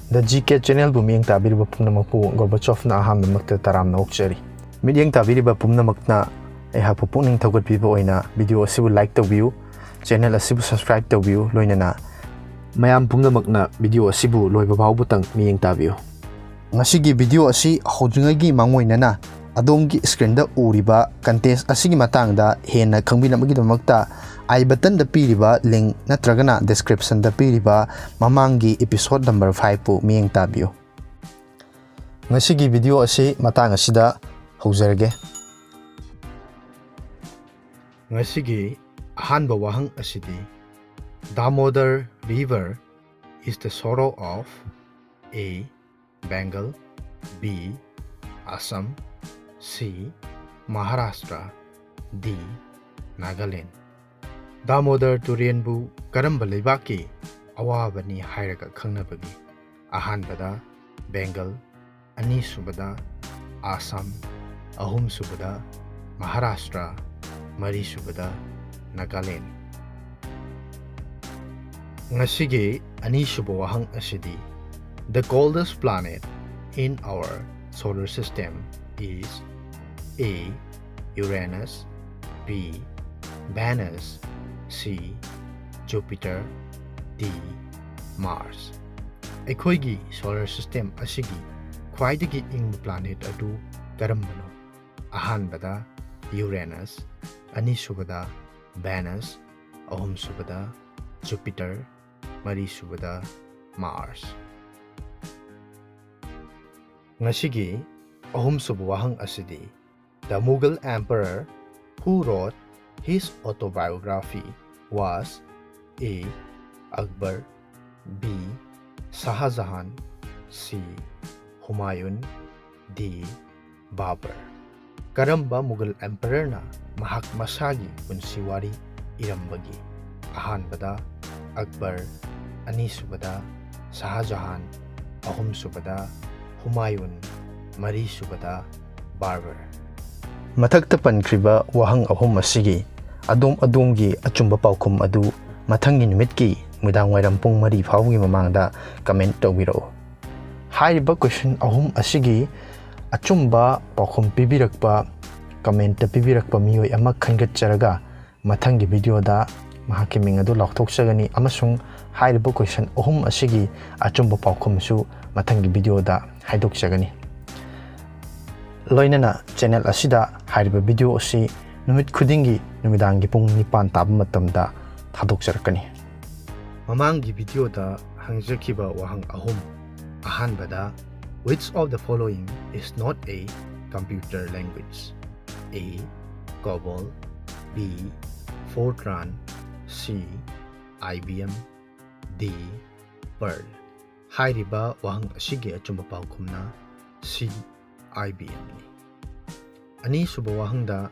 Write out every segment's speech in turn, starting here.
The GK channel bu miyeng tabiriba pumnamakpu Gorbachov na ahamdamakta taramna okchari. Miyeng tabiriba pumnamakna aihapu puning thawgatpiba oina video asibu like tawbiu, channel asibu subscribe tawbiu loinana mayam pumnamakna video asibu loiba phawbutang miyeng tabiu. Ngasigi video asi hojungagi mangoinana adomgi screen da uriba contest asigi matangda hena khangbinamagidmakta I button da piriba link natragana description da piriba mamangi episode number 5 pu miyeng tabiu. Ngasigi video asi matang asida haujarage. Ngasigi ahanba wahang asidi Damodar River is the sorrow of A. Bengal, B. Assam, C. Maharashtra, D. Nagaland. Damodar Turienbu Karamba Leibaki Awabani Hairaga Khangnabagi Ahanbada Bengal, Ani Subada Assam, Ahum Subada Maharashtra, Mari Subada Nagaland. Ngasigi Ani Subawahang Asidi. The coldest planet in our solar system is A. Uranus, B. Venus, C. Jupiter, D. Mars. Ekoigi solar system asigi khwaidagi ingba planet adu karambano? Ahanbada Uranus, anisubada Venus, ahumsubada Jupiter, marisubada Mars. Ngasigi ahumsuba wahang asidi the Mughal emperor who wrote his autobiography was A. Akbar, B. Shah Jahan, C. Humayun, D. Babur. Karamba Mughal emperor na mahak masagi punsiwari irambagi? Ahanbada Akbar, anisubada Shah Jahan, ahumsubada Humayun, marisubada Babur. Mathakta pankriba wahang ahum asigi adom-adomgi achumba paukhum adu mathangi numitki mudang wairam pung 3 phawgi mamangda comment tawbiro. Hairiba question ahum asigi achumba paukhum pibirakpa comment ta pibirakpa miyoi ama khangatcharaga mathangi video da mahaki ming adu laukthokchagani amasung hairiba question ahum asigi achumba paukhum su mathangi video da haidokchagani. Loinana channel asida hairiba video asi numit khudingi numidangi pung 9 taba matamda thadokjarakani. Mamangi video da hangjakiba wahang ahum. Ahanbada which of the following is not a computer language? A. COBOL, B. Fortran, C. IBM, D. Perl. Hairiba wahang asigi achumba paukhumna C. IBM ni. Ani suba wahang da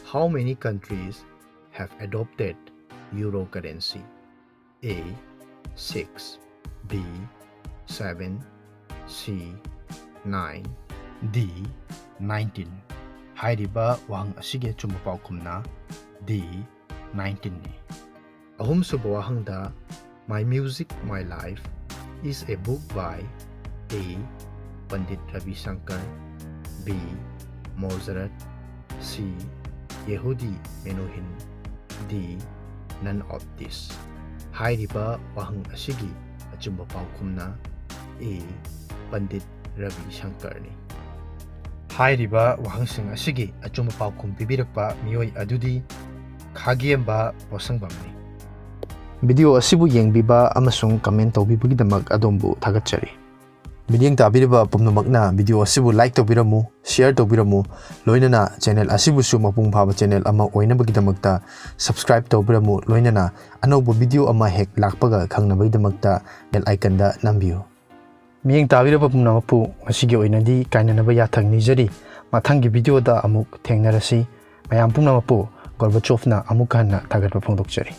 how many countries have adopted euro currency? A. 6, B. 7, C. 9, D. 19. Hairiba wahang asigi achumba paukhumna D. 19 ni. Ahum suba wahang da My Music, My Life is a book by A. Pandit Ravi Shankar, B. Mozart, C. Yehudi Menuhin, D. None of this. Hairiba wahang asigi achumba paukhumna A. Pandit Ravi Shankar ni. Hairiba wahangsing asigi achumba paukhum pibirakpa miyoi adudi Khagiemba Wasangbam ni. Video asibu yengbiba amasung comment tawbibagidamak adombu thagatchari. Miyeng tabiriba pumnamakna video asibu like tawbiramu, share tawbiramu, loinana channel asibu su mapung phaba channel ama oinabagidamakta subscribe tawbiramu, loinana anauba video ama hek lakpaga khangnabagidamakta bell icon da nambiu. Miyeng tabiriba pumnamapu asigi oinadi kainanaba yathang nijari mathangi video da amuk thengnarasi mayam pumnamapu Gorbachov na amuk hanna thagatpa phongdokchari.